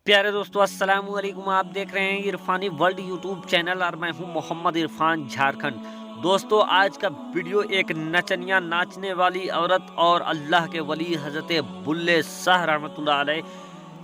प्यारे दोस्तों अस्सलाम वालेकुम। आप देख रहे हैं इरफानी वर्ल्ड यूट्यूब चैनल और मैं हूं मोहम्मद इरफान झारखंड। दोस्तों आज का वीडियो एक नचनिया नाचने वाली औरत और अल्लाह के वली हजरत बुल्ले शाह रहमतुल्लाह अलैह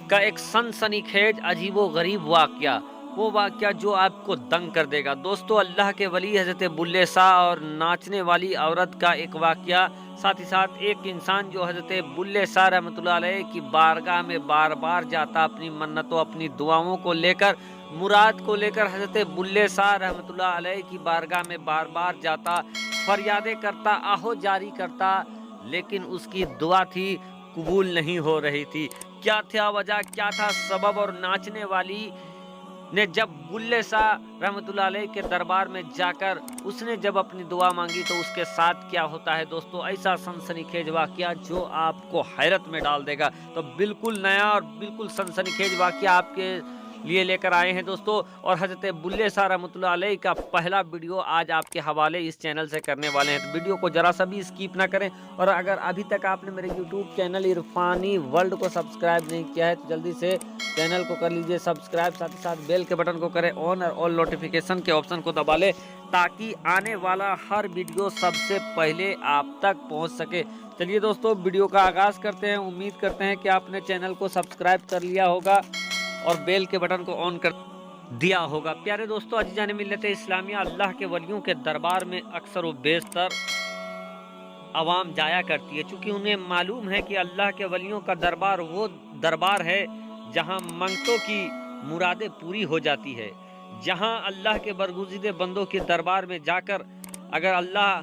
का एक सनसनीखेज अजीबो गरीब वाकया, वो वाकया जो आपको दंग कर देगा। दोस्तों अल्लाह के वली हजरत बुल्ले शाह और नाचने वाली औरत का एक वाकया, साथ ही साथ एक इंसान जो हजरत बुल्ले शाह रहमतुल्लाह अलैह की बारगाह में बार बार जाता अपनी मन्नतों अपनी दुआओं को लेकर, मुराद को लेकर हजरत बुल्ले शाह रहमतुल्लाह अलैह की बारगाह में बार बार जाता, फरियादें करता, आहो जारी करता, लेकिन उसकी दुआ थी कबूल नहीं हो रही थी। क्या था वजह, क्या था सबब? और नाचने वाली ने जब बुल्ले शाह रहमतुल्लाह अलैह के दरबार में जाकर उसने जब अपनी दुआ मांगी तो उसके साथ क्या होता है दोस्तों, ऐसा सनसनीखेज वाकया जो आपको हैरत में डाल देगा। तो बिल्कुल नया और बिल्कुल सनसनीखेज वाकया आपके लिए लेकर आए हैं दोस्तों। और हजरत बुल्ले शाह रहमतुल्लाह अलैह का पहला वीडियो आज आपके हवाले इस चैनल से करने वाले हैं, तो वीडियो को जरा सा भी स्किप ना करें। और अगर अभी तक आपने मेरे यूट्यूब चैनल इरफानी वर्ल्ड को सब्सक्राइब नहीं किया है तो जल्दी से चैनल को कर लीजिए सब्सक्राइब, साथ ही साथ बेल के बटन को करें ऑन और ऑल नोटिफिकेशन के ऑप्शन को दबा लें ताकि आने वाला हर वीडियो सबसे पहले आप तक पहुंच सके। चलिए दोस्तों वीडियो का आगाज करते हैं। उम्मीद करते हैं कि आपने चैनल को सब्सक्राइब कर लिया होगा और बेल के बटन को ऑन कर दिया होगा। प्यारे दोस्तों अजीजान मिल्लत इस्लामिया, अल्लाह के वलियों के दरबार में अक्सर व बेशतर आवाम जाया करती है, क्योंकि उन्हें मालूम है कि अल्लाह के वलियों का दरबार वो दरबार है जहां मंगतों की मुरादें पूरी हो जाती है, जहां अल्लाह के बरगुज़िदे बंदों के दरबार में जाकर अगर अल्लाह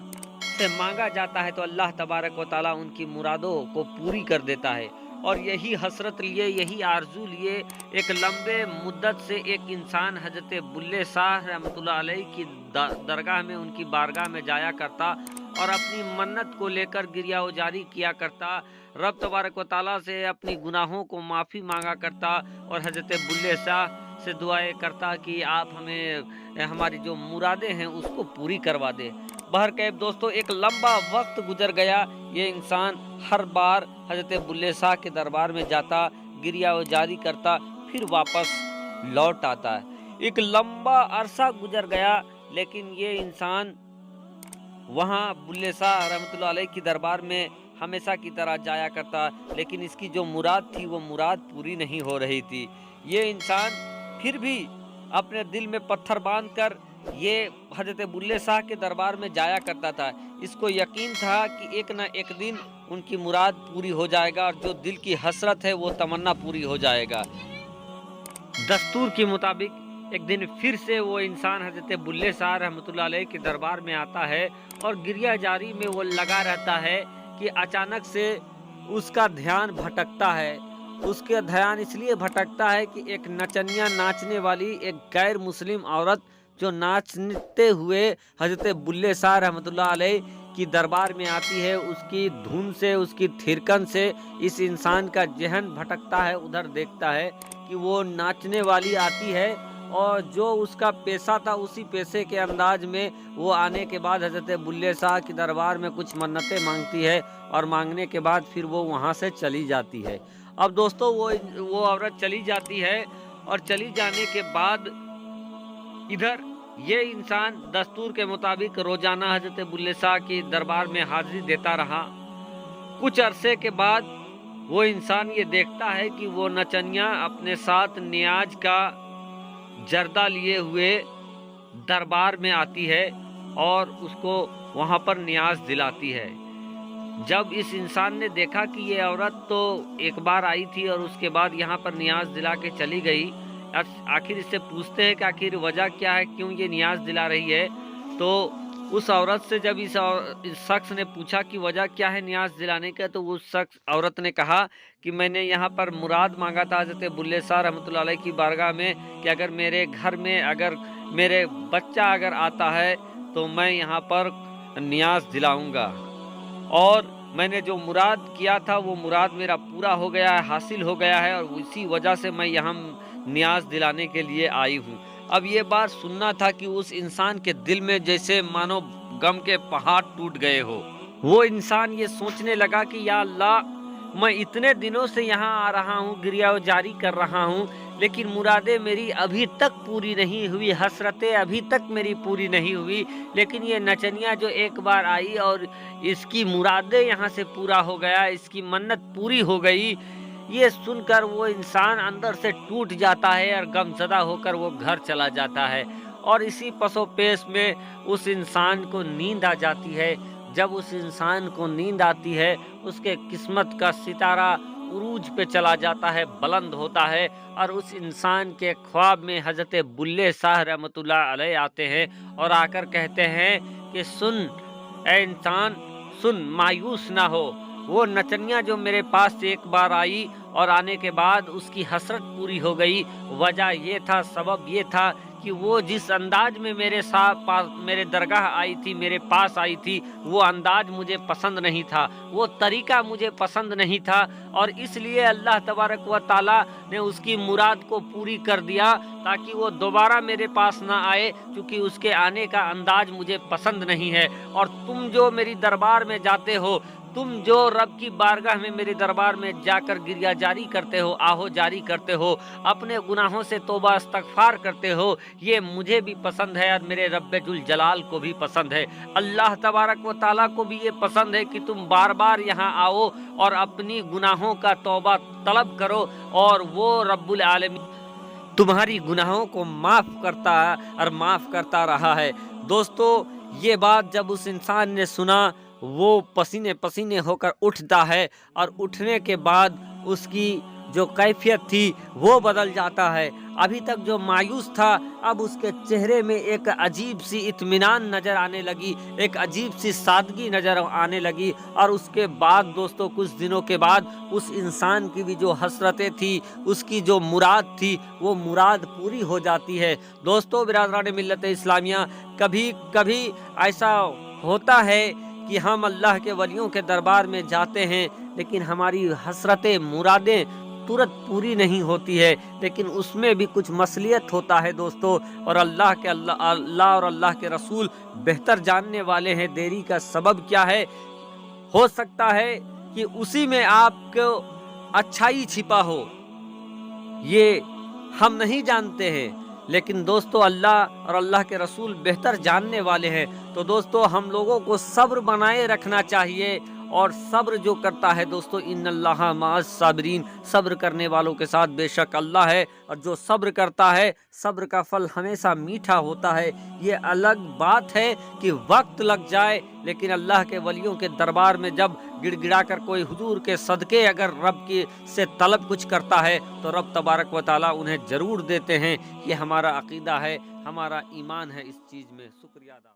से मांगा जाता है तो अल्लाह तबारक व तआला उनकी मुरादों को पूरी कर देता है। और यही हसरत लिए, यही आरजू लिए एक लंबे मुद्दत से एक इंसान हजरत बुल्ले शाह रहमतुल्लाह अलैह की दरगाह में, उनकी बारगाह में जाया करता और अपनी मन्नत को लेकर गिरिया उजारी किया करता, रब तबारक व तआला से अपनी गुनाहों को माफ़ी मांगा करता और हजरत बुल्ले शाह से दुआएं करता कि आप हमें हमारी जो मुरादें हैं उसको पूरी करवा दे। बहरकैफ दोस्तों एक लंबा वक्त गुजर गया, ये इंसान हर बार हजरत बुल्ले शाह के दरबार में जाता, गिरिया उजारी करता, फिर वापस लौट आता है। एक लंबा अरसा गुजर गया, लेकिन ये इंसान वहाँ बुल्ले शाह रहमतुल्लाह अलैह की दरबार में हमेशा की तरह जाया करता, लेकिन इसकी जो मुराद थी वो मुराद पूरी नहीं हो रही थी। ये इंसान फिर भी अपने दिल में पत्थर बांध कर ये हजरत बुल्ले शाह के दरबार में जाया करता था। इसको यकीन था कि एक ना एक दिन उनकी मुराद पूरी हो जाएगा और जो दिल की हसरत है वो तमन्ना पूरी हो जाएगा। दस्तूर के मुताबिक एक दिन फिर से वो इंसान हजरत बुल्ले शाह रहमतुल्लाह अलैह के दरबार में आता है और गिरिया जारी में वो लगा रहता है कि अचानक से उसका ध्यान भटकता है। उसके ध्यान इसलिए भटकता है कि एक नचनिया नाचने वाली एक गैर मुस्लिम औरत जो नाचते हुए हजरत बुल्ले शाह रहमतुल्लाह अलैह की दरबार में आती है, उसकी धुन से, उसकी थिरकन से इस इंसान का जहन भटकता है, उधर देखता है कि वो नाचने वाली आती है और जो उसका पेशा था उसी पेशे के अंदाज में वो आने के बाद हजरत बुल्ले शाह के दरबार में कुछ मन्नतें मांगती है और मांगने के बाद फिर वो वहाँ से चली जाती है। अब दोस्तों वो औरत चली जाती है और चली जाने के बाद इधर ये इंसान दस्तूर के मुताबिक रोजाना हजरत बुल्ले शाह की दरबार में हाजिरी देता रहा। कुछ अरसे के बाद वो इंसान ये देखता है कि वो नचनिया अपने साथ नियाज का जर्दा लिए हुए दरबार में आती है और उसको वहाँ पर नियाज दिलाती है। जब इस इंसान ने देखा कि ये औरत तो एक बार आई थी और उसके बाद यहाँ पर नियाज दिला के चली गई, आखिर इससे पूछते हैं कि आखिर वजह क्या है, क्यों ये नियाज दिला रही है। तो उस औरत से जब इस शख्स ने पूछा कि वजह क्या है नियाज दिलाने का, तो उस शख्स औरत ने कहा कि मैंने यहाँ पर मुराद मांगा था हजरत बुल्ले शाह रहमतुल्लाह अलैह की बारगाह में कि अगर मेरे घर में अगर मेरे बच्चा अगर आता है तो मैं यहाँ पर नियाज दिलाऊंगा, और मैंने जो मुराद किया था वो मुराद मेरा पूरा हो गया है, हासिल हो गया है, और इसी वजह से मैं यहाँ नियाज दिलाने के लिए आई हूँ। अब ये बात सुनना था कि उस इंसान के दिल में जैसे मानो गम के पहाड़ टूट गए हो। वो इंसान ये सोचने लगा कि या अल्लाह, मैं इतने दिनों से यहाँ आ रहा हूँ, गिरिया जारी कर रहा हूँ, लेकिन मुरादें मेरी अभी तक पूरी नहीं हुई, हसरतें अभी तक मेरी पूरी नहीं हुई। लेकिन ये नचनिया जो एक बार आई और इसकी मुरादें यहाँ से पूरा हो गया, इसकी मन्नत पूरी हो गई, ये सुनकर वो इंसान अंदर से टूट जाता है और गमज़दा होकर वो घर चला जाता है। और इसी पसोपेश में उस इंसान को नींद आ जाती है। जब उस इंसान को नींद आती है, उसके किस्मत का सितारा उरूज पे चला जाता है, बुलंद होता है, और उस इंसान के ख्वाब में हज़रत बुल्ले शाह रहमतुल्लाह अलैह आते हैं और आकर कहते हैं कि सुन ए इंसान, सुन, मायूस ना हो। वो नचनिया जो मेरे पास एक बार आई और आने के बाद उसकी हसरत पूरी हो गई, वजह ये था, सबब ये था कि वो जिस अंदाज में मेरे दरगाह आई थी, मेरे पास आई थी, वो अंदाज मुझे पसंद नहीं था, वो तरीका मुझे पसंद नहीं था, और इसलिए अल्लाह तबारक व ताला ने उसकी मुराद को पूरी कर दिया ताकि वो दोबारा मेरे पास ना आए, क्योंकि उसके आने का अंदाज मुझे पसंद नहीं है। और तुम जो मेरी दरबार में जाते हो, तुम जो रब की बारगाह में मेरे दरबार में जाकर गिरिया जारी करते हो, आहो जारी करते हो, अपने गुनाहों से तौबा इस्तगफार करते हो, ये मुझे भी पसंद है और मेरे रब्बुल जलाल को भी पसंद है। अल्लाह तबारक व ताला को भी ये पसंद है कि तुम बार बार यहाँ आओ और अपनी गुनाहों का तौबा तलब करो, और वो रब्बुल आलमीन तुम्हारी गुनाहों को माफ़ करता और माफ़ करता रहा है। दोस्तों, ये बात जब उस इंसान ने सुना, वो पसीने पसीने होकर उठता है, और उठने के बाद उसकी जो कैफियत थी वो बदल जाता है। अभी तक जो मायूस था, अब उसके चेहरे में एक अजीब सी इत्मीनान नज़र आने लगी, एक अजीब सी सादगी नज़र आने लगी। और उसके बाद दोस्तों, कुछ दिनों के बाद उस इंसान की भी जो हसरतें थी, उसकी जो मुराद थी, वो मुराद पूरी हो जाती है। दोस्तों, बिरादरान मिल्लत इस्लामिया, कभी कभी ऐसा होता है कि हम अल्लाह के वलियों के दरबार में जाते हैं, लेकिन हमारी हसरतें, मुरादें तुरंत पूरी नहीं होती है, लेकिन उसमें भी कुछ मसलियत होता है दोस्तों। और अल्लाह और अल्लाह के रसूल बेहतर जानने वाले हैं देरी का सबब क्या है। हो सकता है कि उसी में आपको अच्छाई छिपा हो, ये हम नहीं जानते हैं, लेकिन दोस्तों अल्लाह और अल्लाह के रसूल बेहतर जानने वाले हैं। तो दोस्तों, हम लोगों को सब्र बनाए रखना चाहिए, और सब्र जो करता है दोस्तों, इन्नल्लाह माअस साबिरीन, सब्र करने वालों के साथ बेशक अल्लाह है। और जो सब्र करता है, सब्र का फल हमेशा मीठा होता है। ये अलग बात है कि वक्त लग जाए, लेकिन अल्लाह के वलियों के दरबार में जब गिड़गिड़ा कर कोई हुजूर के सदके अगर रब की से तलब कुछ करता है, तो रब तबारक व ताला उन्हें ज़रूर देते हैं। ये हमारा अकीदा है, हमारा ईमान है इस चीज़ में। शुक्रिया अदा।